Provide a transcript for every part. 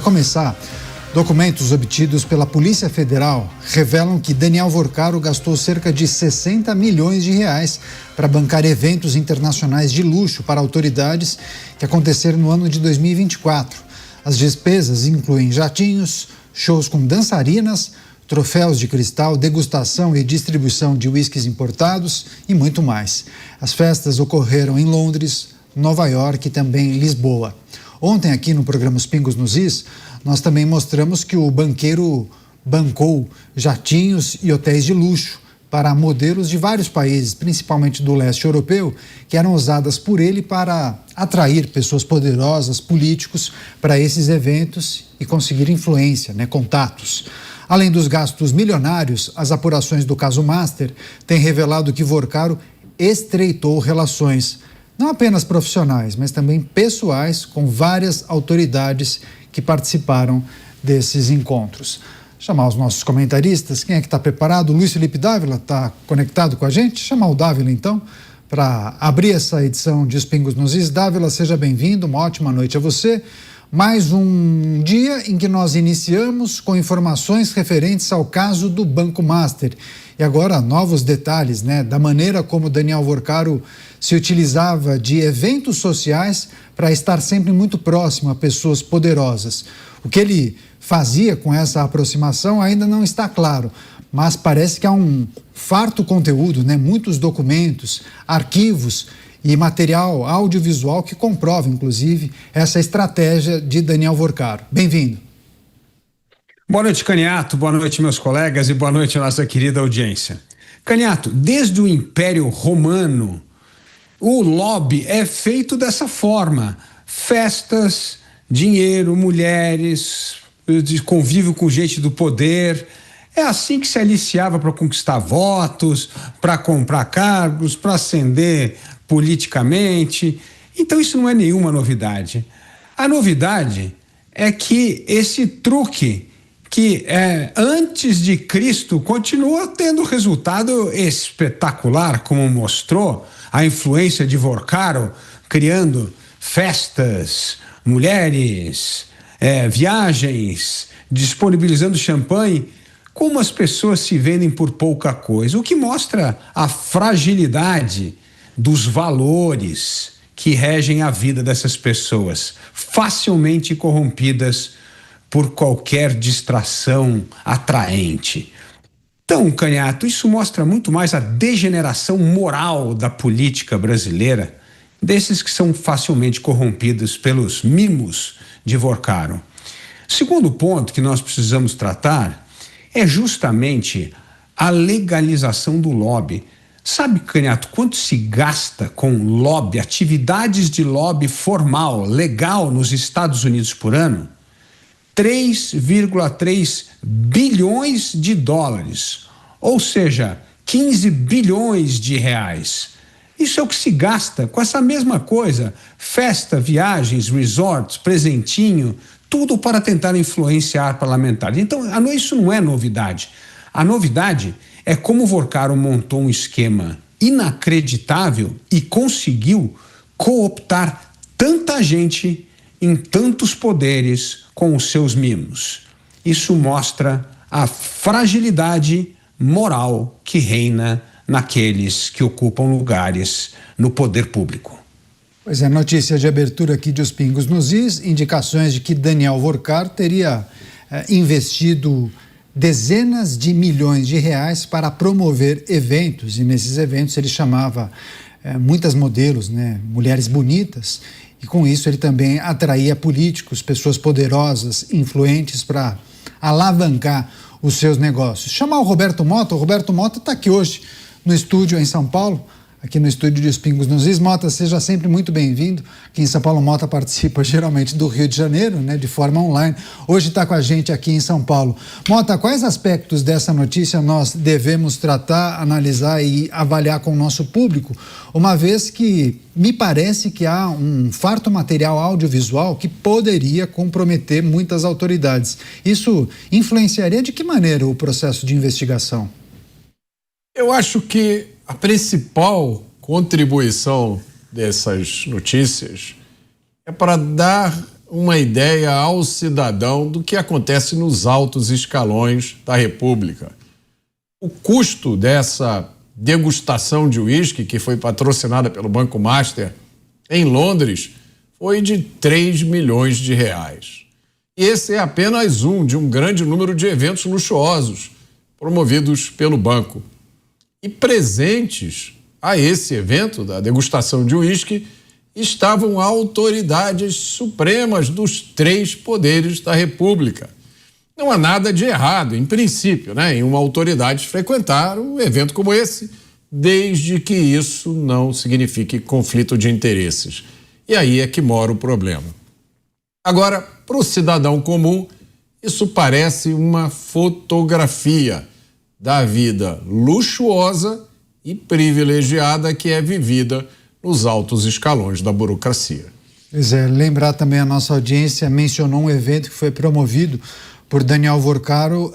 Começar, documentos obtidos pela Polícia Federal revelam que Daniel Vorcaro gastou cerca de 60 milhões de reais para bancar eventos internacionais de luxo para autoridades que aconteceram no ano de 2024. As despesas incluem jatinhos, shows com dançarinas, troféus de cristal, degustação e distribuição de uísques importados e muito mais. As festas ocorreram em Londres, Nova York e também Lisboa. Ontem, aqui no programa Os Pingos nos Is, nós também mostramos que o banqueiro bancou jatinhos e hotéis de luxo para modelos de vários países, principalmente do leste europeu, que eram usadas por ele para atrair pessoas poderosas, políticos, para esses eventos e conseguir influência, contatos. Além dos gastos milionários, as apurações do caso Master têm revelado que Vorcaro estreitou relações não apenas profissionais, mas também pessoais com várias autoridades que participaram desses encontros. Chamar os nossos comentaristas, quem é que está preparado? Luiz Felipe Dávila está conectado com a gente? Chamar o Dávila então, para abrir essa edição de Os Pingos nos Is. Dávila, seja bem-vindo, uma ótima noite a você. Mais um dia em que nós iniciamos com informações referentes ao caso do Banco Master. E agora, novos detalhes, da maneira como Daniel Vorcaro se utilizava de eventos sociais para estar sempre muito próximo a pessoas poderosas. O que ele fazia com essa aproximação ainda não está claro, mas parece que há um farto conteúdo, muitos documentos, arquivos e material audiovisual que comprova, inclusive, essa estratégia de Daniel Vorcaro. Bem-vindo. Boa noite, Caniato, boa noite, meus colegas, e boa noite, nossa querida audiência. Caniato, desde o Império Romano, o lobby é feito dessa forma: festas, dinheiro, mulheres, de convívio com gente do poder. É assim que se aliciava para conquistar votos, para comprar cargos, para ascender politicamente. Então isso não é nenhuma novidade. A novidade é que esse truque, que antes de Cristo continua tendo resultado espetacular, como mostrou a influência de Vorcaro, criando festas, mulheres, viagens, disponibilizando champanhe. Como as pessoas se vendem por pouca coisa, o que mostra a fragilidade dos valores que regem a vida dessas pessoas, facilmente corrompidas por qualquer distração atraente. Então, Caniato, isso mostra muito mais a degeneração moral da política brasileira, desses que são facilmente corrompidos pelos mimos de Vorcaro. Segundo ponto que nós precisamos tratar é justamente a legalização do lobby. Sabe, Caniato, quanto se gasta com lobby, atividades de lobby formal, legal nos Estados Unidos por ano? 3,3 bilhões de dólares, ou seja, 15 bilhões de reais. Isso é o que se gasta com essa mesma coisa: festa, viagens, resorts, presentinho, tudo para tentar influenciar parlamentares. Então, isso não é novidade. A novidade é como Vorcaro montou um esquema inacreditável e conseguiu cooptar tanta gente em tantos poderes com os seus mimos. Isso mostra a fragilidade moral que reina naqueles que ocupam lugares no poder público. Pois é, notícia de abertura aqui de Os Pingos nos Is, indicações de que Daniel Vorcaro teria investido dezenas de milhões de reais para promover eventos, e nesses eventos ele chamava muitas modelos, mulheres bonitas, e com isso ele também atraía políticos, pessoas poderosas, influentes, para alavancar os seus negócios. Chamar o Roberto Mota está aqui hoje no estúdio em São Paulo, aqui no estúdio de Os Pingos nos Is. Mota, seja sempre muito bem-vindo. Aqui em São Paulo, Mota participa geralmente do Rio de Janeiro, de forma online. Hoje está com a gente aqui em São Paulo. Mota, quais aspectos dessa notícia nós devemos tratar, analisar e avaliar com o nosso público, uma vez que me parece que há um farto material audiovisual que poderia comprometer muitas autoridades. Isso influenciaria de que maneira o processo de investigação? Eu acho que a principal contribuição dessas notícias é para dar uma ideia ao cidadão do que acontece nos altos escalões da República. O custo dessa degustação de uísque, que foi patrocinada pelo Banco Master em Londres, foi de 3 milhões de reais. E esse é apenas um de um grande número de eventos luxuosos promovidos pelo banco. E presentes a esse evento da degustação de uísque estavam autoridades supremas dos 3 poderes da República. Não há nada de errado, em princípio, em uma autoridade frequentar um evento como esse, desde que isso não signifique conflito de interesses. E aí é que mora o problema. Agora, para o cidadão comum, isso parece uma fotografia da vida luxuosa e privilegiada que é vivida nos altos escalões da burocracia. Pois é, lembrar também a nossa audiência mencionou um evento que foi promovido por Daniel Vorcaro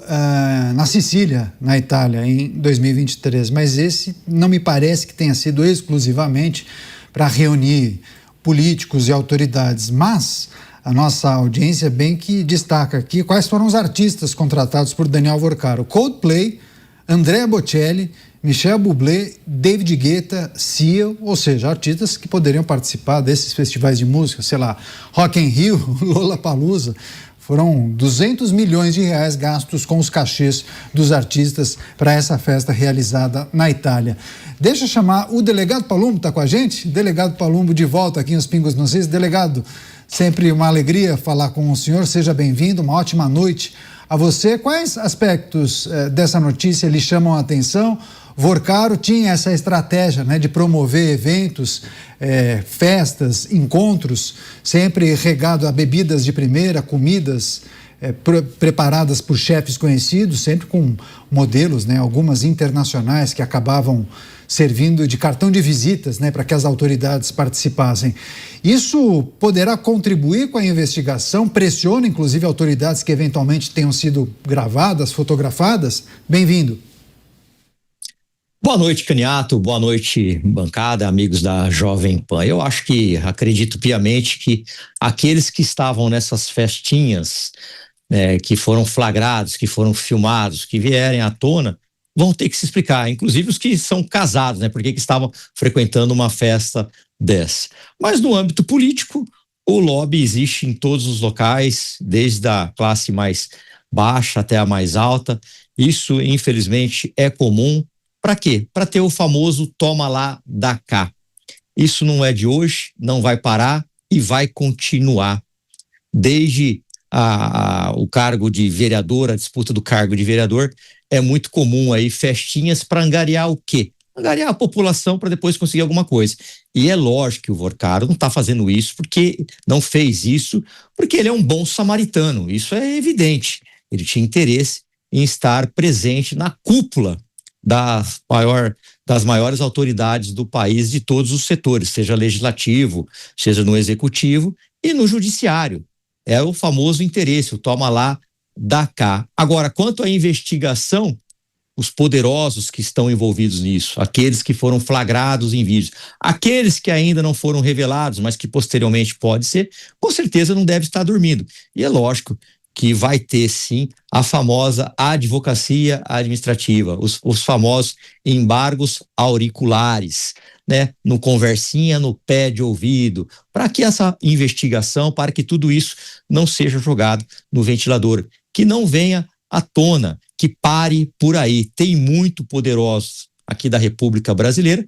na Sicília, na Itália, em 2023, mas esse não me parece que tenha sido exclusivamente para reunir políticos e autoridades, mas a nossa audiência bem que destaca aqui quais foram os artistas contratados por Daniel Vorcaro: Coldplay, Andrea Bocelli, Michel Bublé, David Guetta, Sia, ou seja, artistas que poderiam participar desses festivais de música, sei lá, Rock in Rio, Lollapalooza. Foram 200 milhões de reais gastos com os cachês dos artistas para essa festa realizada na Itália. Deixa eu chamar o delegado Palumbo, está com a gente? Delegado Palumbo de volta aqui nos Pingos nos Is. Delegado, sempre uma alegria falar com o senhor, seja bem-vindo, uma ótima noite a você. Quais aspectos dessa notícia lhe chamam a atenção? Vorcaro tinha essa estratégia de promover eventos, festas, encontros, sempre regado a bebidas de primeira, comidas preparadas por chefes conhecidos, sempre com modelos, algumas internacionais que acabavam servindo de cartão de visitas para que as autoridades participassem. Isso poderá contribuir com a investigação, pressiona inclusive autoridades que eventualmente tenham sido gravadas, fotografadas? Bem-vindo. Boa noite, Caniato, boa noite, bancada, amigos da Jovem Pan. Eu acredito piamente que aqueles que estavam nessas festinhas, que foram flagrados, que foram filmados, que vierem à tona, vão ter que se explicar, inclusive os que são casados, porque que estavam frequentando uma festa dessa. Mas no âmbito político, o lobby existe em todos os locais, desde a classe mais baixa até a mais alta. Isso, infelizmente, é comum. Para quê? Para ter o famoso toma lá, dá cá. Isso não é de hoje, não vai parar e vai continuar. Desde o cargo de vereador, a disputa do cargo de vereador, é muito comum aí festinhas para angariar o quê? Angariar a população para depois conseguir alguma coisa. E é lógico que o Vorcaro não está fazendo isso não fez isso porque ele é um bom samaritano. Isso é evidente. Ele tinha interesse em estar presente na cúpula das maiores autoridades do país, de todos os setores, seja legislativo, seja no executivo e no judiciário. É o famoso interesse, o toma lá, dá cá. Agora, quanto à investigação, os poderosos que estão envolvidos nisso, aqueles que foram flagrados em vídeos, aqueles que ainda não foram revelados, mas que posteriormente pode ser, com certeza não deve estar dormindo. E é lógico que vai ter, sim, a famosa advocacia administrativa, os famosos embargos auriculares, no conversinha, no pé de ouvido, para que essa investigação, para que tudo isso não seja jogado no ventilador, que não venha à tona, que pare por aí. Tem muito poderosos aqui da República Brasileira,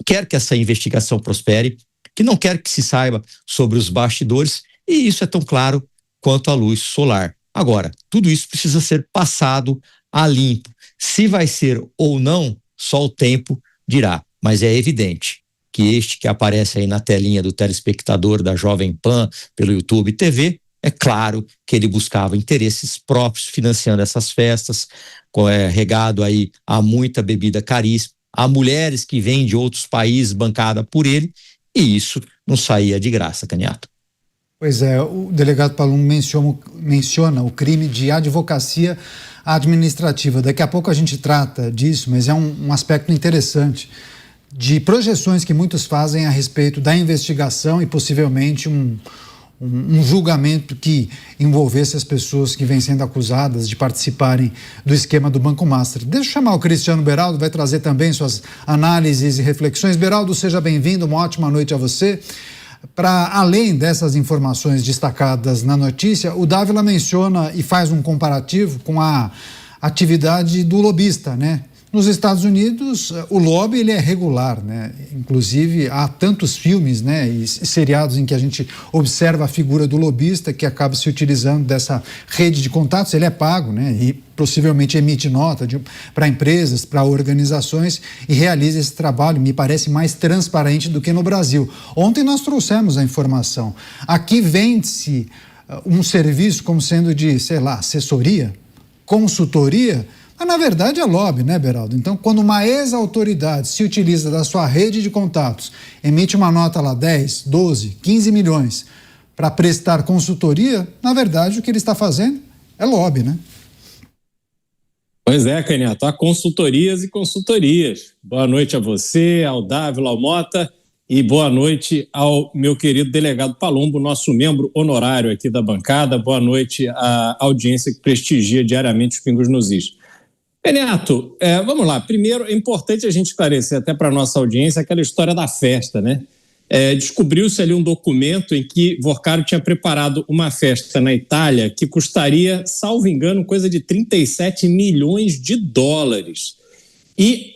quer que essa investigação prospere, que não quer que se saiba sobre os bastidores, e isso é tão claro quanto a luz solar. Agora, tudo isso precisa ser passado a limpo. Se vai ser ou não, só o tempo dirá. Mas é evidente que este que aparece aí na telinha do telespectador da Jovem Pan, pelo YouTube TV, é claro que ele buscava interesses próprios financiando essas festas, regado aí a muita bebida caríssima, a mulheres que vêm de outros países bancada por ele, e isso não saía de graça, Caniato. Pois é, o delegado Palumbo menciona o crime de advocacia administrativa. Daqui a pouco a gente trata disso, mas é um aspecto interessante de projeções que muitos fazem a respeito da investigação e possivelmente um um julgamento que envolvesse as pessoas que vêm sendo acusadas de participarem do esquema do Banco Master. Deixa eu chamar o Cristiano Beraldo, vai trazer também suas análises e reflexões. Beraldo, seja bem-vindo, uma ótima noite a você. Para além dessas informações destacadas na notícia, o Dávila menciona e faz um comparativo com a atividade do lobista, né? Nos Estados Unidos, o lobby ele é regular, né? Inclusive, há tantos filmes, né, e seriados em que a gente observa a figura do lobista que acaba se utilizando dessa rede de contatos. Ele é pago, né, e possivelmente emite nota para empresas, para organizações e realiza esse trabalho, me parece mais transparente do que no Brasil. Ontem nós trouxemos a informação. Aqui vende-se um serviço como sendo de, sei lá, assessoria, consultoria, mas, na verdade, é lobby, né, Beraldo? Então, quando uma ex-autoridade se utiliza da sua rede de contatos, emite uma nota lá, 10, 12, 15 milhões, para prestar consultoria, na verdade, o que ele está fazendo é lobby, né? Pois é, Canhato, há consultorias e consultorias. Boa noite a você, ao Dávila, ao Mota, e boa noite ao meu querido delegado Palumbo, nosso membro honorário aqui da bancada. Boa noite à audiência que prestigia diariamente os Pingos nos Is. Renato, vamos lá. Primeiro, é importante a gente esclarecer até para a nossa audiência aquela história da festa, né? Descobriu-se ali um documento em que Vorcaro tinha preparado uma festa na Itália que custaria, salvo engano, coisa de 37 milhões de dólares. E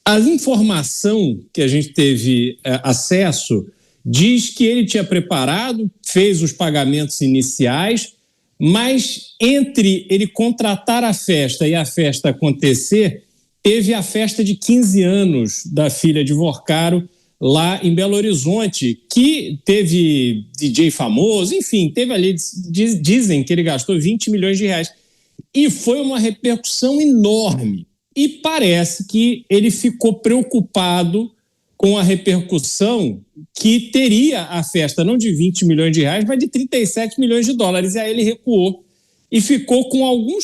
a informação que a gente teve acesso diz que ele tinha preparado, fez os pagamentos iniciais, mas entre ele contratar a festa e a festa acontecer, teve a festa de 15 anos da filha de Vorcaro lá em Belo Horizonte, que teve DJ famoso, enfim, teve ali, dizem que ele gastou 20 milhões de reais. E foi uma repercussão enorme. E parece que ele ficou preocupado com a repercussão que teria a festa, não de 20 milhões de reais, mas de 37 milhões de dólares. E aí ele recuou e ficou com algum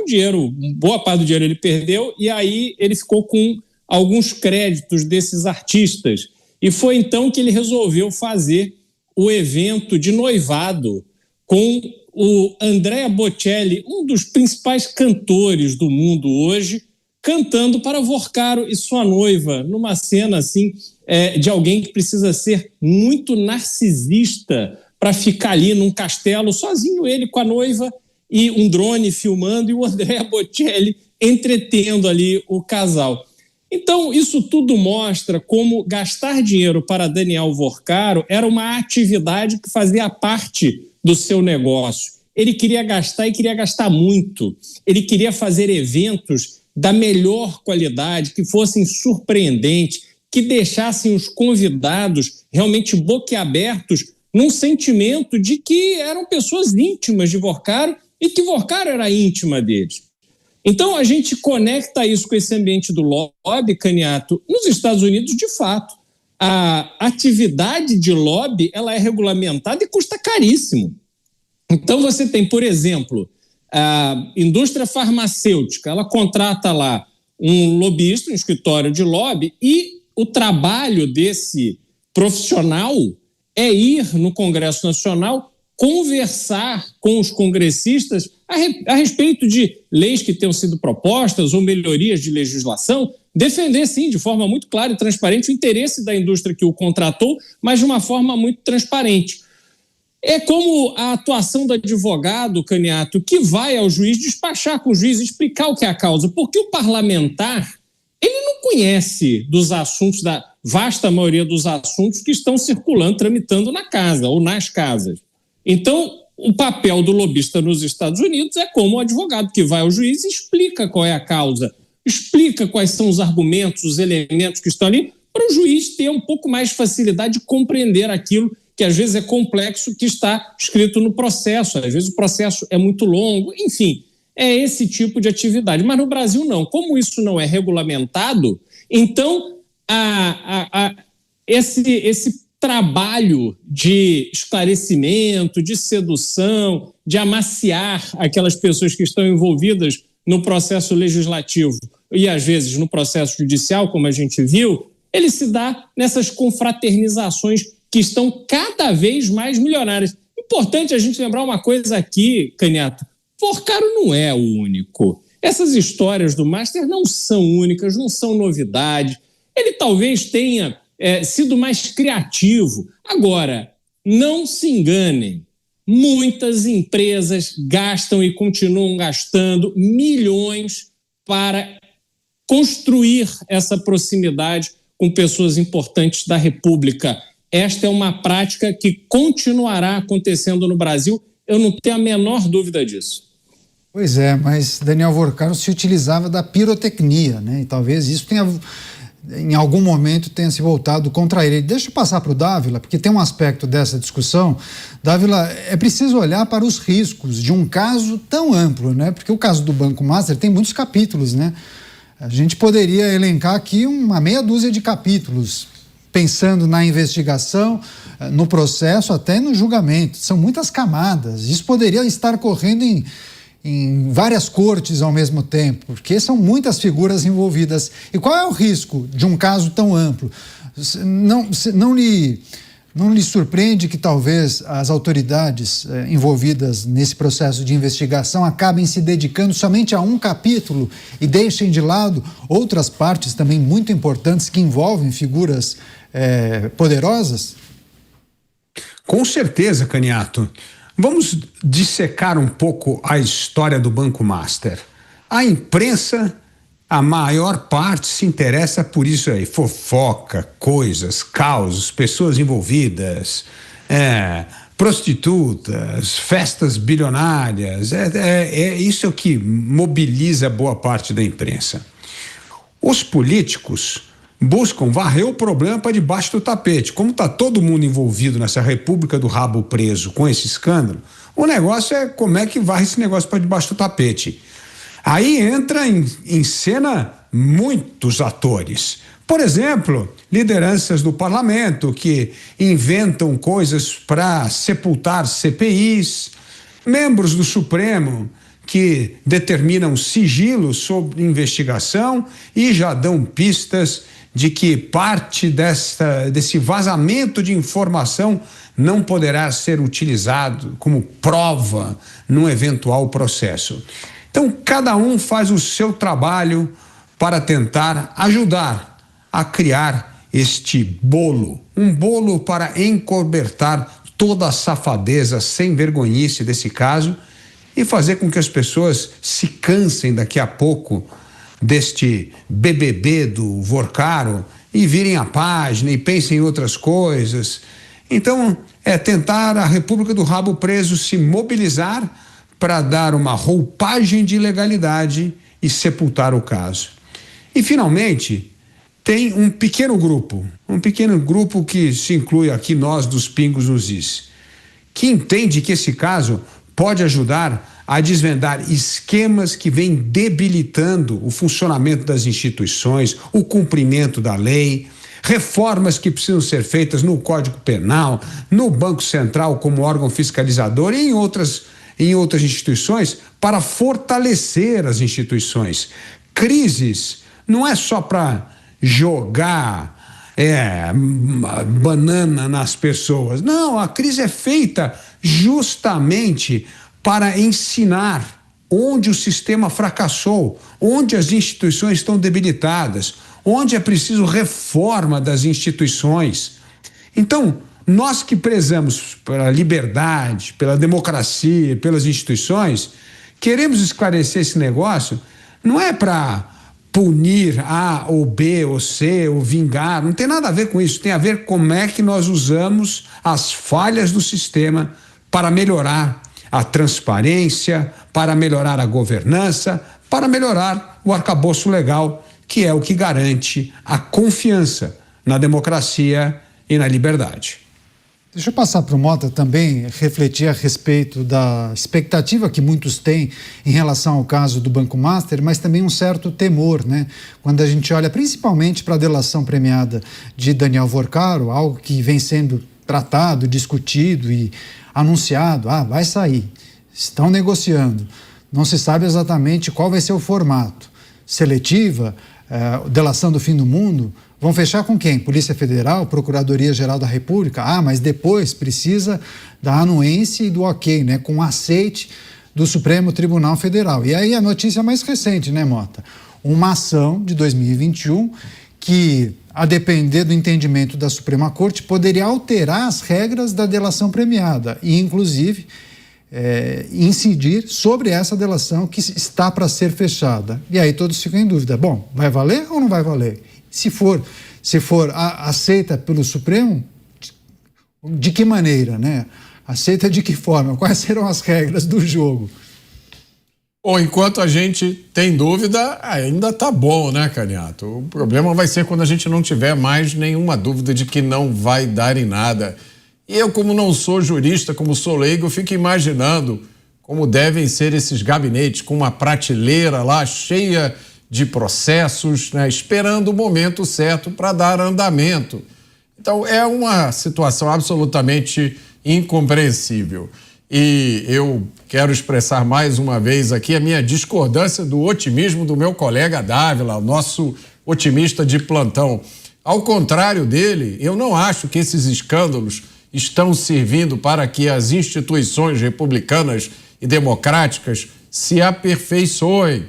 dinheiro, boa parte do dinheiro ele perdeu, e aí ele ficou com alguns créditos desses artistas. E foi então que ele resolveu fazer o evento de noivado com o Andrea Bocelli, um dos principais cantores do mundo hoje, cantando para Vorcaro e sua noiva, numa cena assim, de alguém que precisa ser muito narcisista para ficar ali num castelo, sozinho ele com a noiva e um drone filmando e o Andrea Bocelli entretendo ali o casal. Então, isso tudo mostra como gastar dinheiro para Daniel Vorcaro era uma atividade que fazia parte do seu negócio. Ele queria gastar e queria gastar muito. Ele queria fazer eventos da melhor qualidade, que fossem surpreendentes, que deixassem os convidados realmente boquiabertos num sentimento de que eram pessoas íntimas de Vorcaro e que Vorcaro era íntima deles. Então, a gente conecta isso com esse ambiente do lobby, Canhato. Nos Estados Unidos, de fato, a atividade de lobby ela é regulamentada e custa caríssimo. Então, você tem, por exemplo, a indústria farmacêutica, ela contrata lá um lobista, um escritório de lobby, e o trabalho desse profissional é ir no Congresso Nacional conversar com os congressistas a respeito de leis que tenham sido propostas ou melhorias de legislação, defender, sim, de forma muito clara e transparente o interesse da indústria que o contratou, mas de uma forma muito transparente. É como a atuação do advogado, Canhato, que vai ao juiz despachar com o juiz, explicar o que é a causa, porque o parlamentar, ele não conhece dos assuntos, da vasta maioria dos assuntos que estão circulando, tramitando na casa ou nas casas. Então, o papel do lobista nos Estados Unidos é como o advogado que vai ao juiz e explica qual é a causa, explica quais são os argumentos, os elementos que estão ali, para o juiz ter um pouco mais de facilidade de compreender aquilo que às vezes é complexo, que está escrito no processo. Às vezes o processo é muito longo, enfim, é esse tipo de atividade. Mas no Brasil não. Como isso não é regulamentado, então esse trabalho de esclarecimento, de sedução, de amaciar aquelas pessoas que estão envolvidas no processo legislativo e, às vezes, no processo judicial, como a gente viu, ele se dá nessas confraternizações que estão cada vez mais milionárias. Importante a gente lembrar uma coisa aqui, Canhato. Vorcaro não é o único. Essas histórias do Master não são únicas, não são novidade. Ele talvez tenha sido mais criativo. Agora, não se enganem. Muitas empresas gastam e continuam gastando milhões para construir essa proximidade com pessoas importantes da República. Esta é uma prática que continuará acontecendo no Brasil, eu não tenho a menor dúvida disso. Pois é, mas Daniel Vorcaro se utilizava da pirotecnia, né? E talvez isso tenha, em algum momento, tenha se voltado contra ele. Deixa eu passar para o Dávila, porque tem um aspecto dessa discussão. Dávila, é preciso olhar para os riscos de um caso tão amplo, né? Porque o caso do Banco Master tem muitos capítulos, né? A gente poderia elencar aqui uma meia dúzia de capítulos, pensando na investigação, no processo, até no julgamento. São muitas camadas. Isso poderia estar correndo em várias cortes ao mesmo tempo, porque são muitas figuras envolvidas. E qual é o risco de um caso tão amplo? Não lhe surpreende que talvez as autoridades envolvidas nesse processo de investigação acabem se dedicando somente a um capítulo e deixem de lado outras partes também muito importantes que envolvem figuras poderosas? Com certeza, Canhato. Vamos dissecar um pouco a história do Banco Master. A imprensa, a maior parte, se interessa por isso aí. Fofoca, coisas, causos, pessoas envolvidas, prostitutas, festas bilionárias. Isso é o que mobiliza boa parte da imprensa. Os políticos buscam varrer o problema para debaixo do tapete. Como está todo mundo envolvido nessa república do rabo preso com esse escândalo, o negócio é como é que varre esse negócio para debaixo do tapete. Aí entra em cena muitos atores. Por exemplo, lideranças do parlamento que inventam coisas para sepultar CPIs, membros do Supremo que determinam sigilo sobre investigação e já dão pistas de que parte desse vazamento de informação não poderá ser utilizado como prova num eventual processo. Então, cada um faz o seu trabalho para tentar ajudar a criar este bolo, um bolo para encobertar toda a safadeza sem vergonhice desse caso e fazer com que as pessoas se cansem daqui a pouco deste BBB do Vorcaro e virem a página e pensem em outras coisas. Então, é tentar a República do Rabo Preso se mobilizar para dar uma roupagem de legalidade e sepultar o caso. E, finalmente, tem um pequeno grupo que se inclui aqui nós dos Pingos nos Is, que entende que esse caso pode ajudar a desvendar esquemas que vêm debilitando o funcionamento das instituições, o cumprimento da lei, reformas que precisam ser feitas no Código Penal, no Banco Central como órgão fiscalizador e em outras instituições para fortalecer as instituições. Crises não é só para jogar banana nas pessoas. Não, a crise é feita justamente para ensinar onde o sistema fracassou, onde as instituições estão debilitadas, onde é preciso reforma das instituições. Então, nós que prezamos pela liberdade, pela democracia, pelas instituições, queremos esclarecer esse negócio, não é para punir A ou B ou C ou vingar, não tem nada a ver com isso, tem a ver como é que nós usamos as falhas do sistema para melhorar a transparência, para melhorar a governança, para melhorar o arcabouço legal, que é o que garante a confiança na democracia e na liberdade. Deixa eu passar para o Mota também refletir a respeito da expectativa que muitos têm em relação ao caso do Banco Master, mas também um certo temor, né? Quando a gente olha principalmente para a delação premiada de Daniel Vorcaro, algo que vem sendo tratado, discutido e anunciado, vai sair, estão negociando, não se sabe exatamente qual vai ser o formato, seletiva, delação do fim do mundo, Vão fechar com quem? Polícia Federal, Procuradoria-Geral da República? Ah, mas depois precisa da anuência e do ok, né? Com aceite do Supremo Tribunal Federal. E aí a notícia mais recente, né, Mota? Uma ação de 2021 que, a depender do entendimento da Suprema Corte, poderia alterar as regras da delação premiada e, inclusive, incidir sobre essa delação que está para ser fechada. E aí todos ficam em dúvida. Bom, vai valer ou não vai valer? Se for aceita pelo Supremo, de que maneira, né? Aceita de que forma? Quais serão as regras do jogo? Ou enquanto a gente tem dúvida, ainda tá bom, né, Caniato? O problema vai ser quando a gente não tiver mais nenhuma dúvida de que não vai dar em nada. E eu, como não sou jurista, como sou leigo, eu fico imaginando como devem ser esses gabinetes, com uma prateleira lá cheia de processos, né, esperando o momento certo para dar andamento. Então, é uma situação absolutamente incompreensível. E eu quero expressar mais uma vez aqui a minha discordância do otimismo do meu colega Dávila, o nosso otimista de plantão. Ao contrário dele, eu não acho que esses escândalos estão servindo para que as instituições republicanas e democráticas se aperfeiçoem.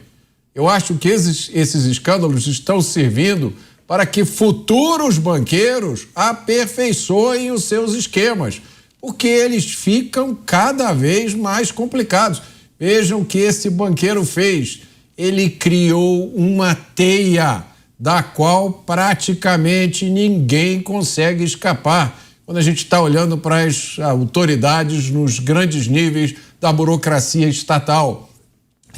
Eu acho que esses escândalos estão servindo para que futuros banqueiros aperfeiçoem os seus esquemas, porque eles ficam cada vez mais complicados. Vejam o que esse banqueiro fez. Ele criou uma teia da qual praticamente ninguém consegue escapar. Quando a gente está olhando para as autoridades nos grandes níveis da burocracia estatal.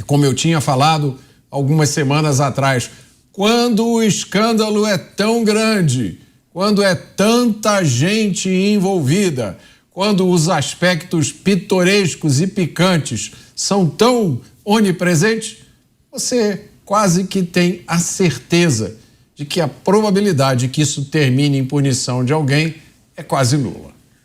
Como eu tinha falado algumas semanas atrás, quando o escândalo é tão grande, quando é tanta gente envolvida, quando os aspectos pitorescos e picantes são tão onipresentes, você quase que tem a certeza de que a probabilidade que isso termine em punição de alguém é quase nula.